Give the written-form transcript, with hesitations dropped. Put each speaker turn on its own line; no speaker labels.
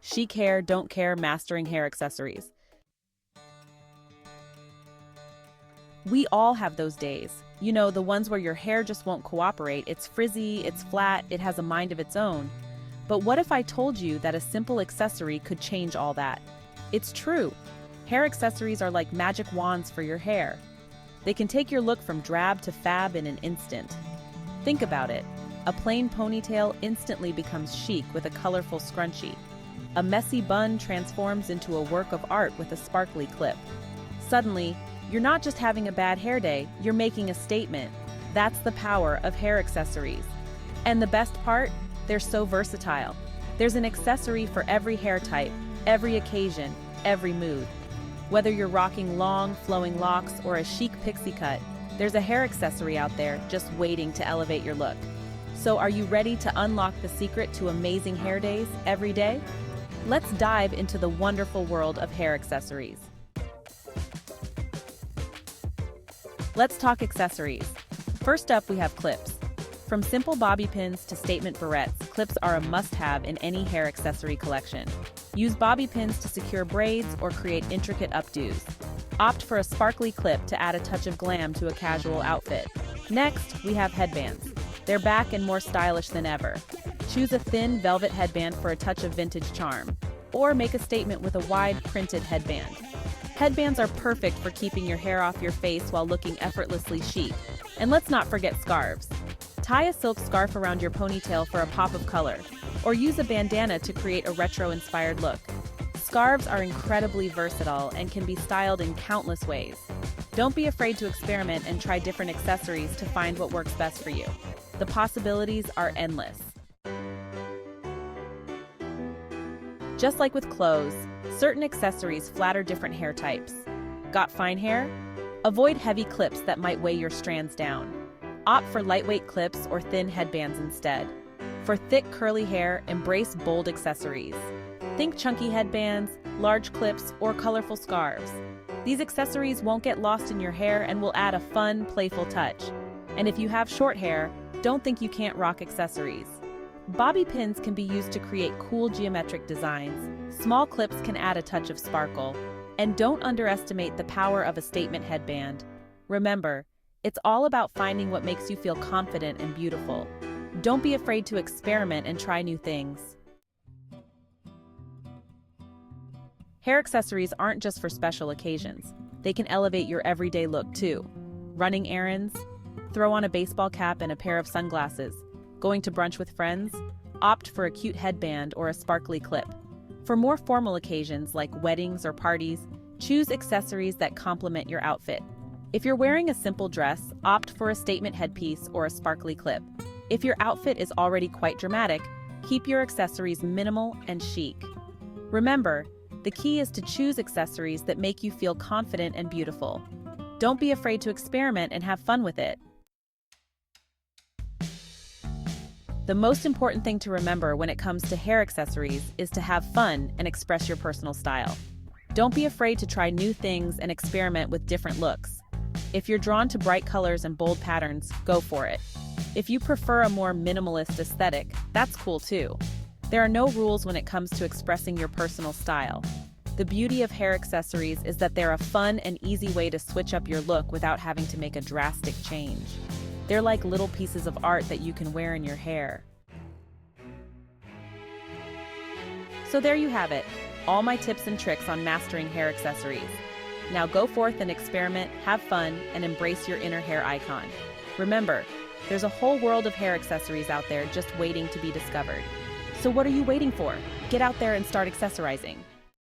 Chic hair, don't care, mastering hair accessories. We all have those days. You know, the ones where your hair just won't cooperate. It's frizzy, it's flat, it has a mind of its own. But what if I told you that a simple accessory could change all that? It's true. Hair accessories are like magic wands for your hair. They can take your look from drab to fab in an instant. Think about it. A plain ponytail instantly becomes chic with a colorful scrunchie. A messy bun transforms into a work of art with a sparkly clip. Suddenly, you're not just having a bad hair day, you're making a statement. That's the power of hair accessories. And the best part? They're so versatile. There's an accessory for every hair type, every occasion, every mood. Whether you're rocking long, flowing locks or a chic pixie cut, there's a hair accessory out there just waiting to elevate your look. So are you ready to unlock the secret to amazing hair days every day? Let's dive into the wonderful world of hair accessories. Let's talk accessories. First up, we have clips. From simple bobby pins to statement barrettes, clips are a must-have in any hair accessory collection. Use bobby pins to secure braids or create intricate updos. Opt for a sparkly clip to add a touch of glam to a casual outfit. Next, we have headbands. They're back and more stylish than ever. Choose a thin velvet headband for a touch of vintage charm, or make a statement with a wide printed headband. Headbands are perfect for keeping your hair off your face while looking effortlessly chic. And let's not forget scarves. Tie a silk scarf around your ponytail for a pop of color, or use a bandana to create a retro-inspired look. Scarves are incredibly versatile and can be styled in countless ways. Don't be afraid to experiment and try different accessories to find what works best for you. The possibilities are endless. Just like with clothes, certain accessories flatter different hair types. Got fine hair? Avoid heavy clips that might weigh your strands down. Opt for lightweight clips or thin headbands instead. For thick curly hair, embrace bold accessories. Think chunky headbands, large clips, or colorful scarves. These accessories won't get lost in your hair and will add a fun, playful touch. And if you have short hair, don't think you can't rock accessories. Bobby pins can be used to create cool geometric designs. Small clips can add a touch of sparkle. And don't underestimate the power of a statement headband. Remember, it's all about finding what makes you feel confident and beautiful. Don't be afraid to experiment and try new things. Hair accessories aren't just for special occasions. They can elevate your everyday look too. Running errands, throw on a baseball cap and a pair of sunglasses. Going to brunch with friends, opt for a cute headband or a sparkly clip. For more formal occasions like weddings or parties, choose accessories that complement your outfit. If you're wearing a simple dress, opt for a statement headpiece or a sparkly clip. If your outfit is already quite dramatic, keep your accessories minimal and chic. Remember, the key is to choose accessories that make you feel confident and beautiful. Don't be afraid to experiment and have fun with it. The most important thing to remember when it comes to hair accessories is to have fun and express your personal style. Don't be afraid to try new things and experiment with different looks. If you're drawn to bright colors and bold patterns, go for it. If you prefer a more minimalist aesthetic, that's cool too. There are no rules when it comes to expressing your personal style. The beauty of hair accessories is that they're a fun and easy way to switch up your look without having to make a drastic change. They're like little pieces of art that you can wear in your hair. So there you have it, all my tips and tricks on mastering hair accessories. Now go forth and experiment, have fun, and embrace your inner hair icon. Remember, there's a whole world of hair accessories out there just waiting to be discovered. So what are you waiting for? Get out there and start accessorizing.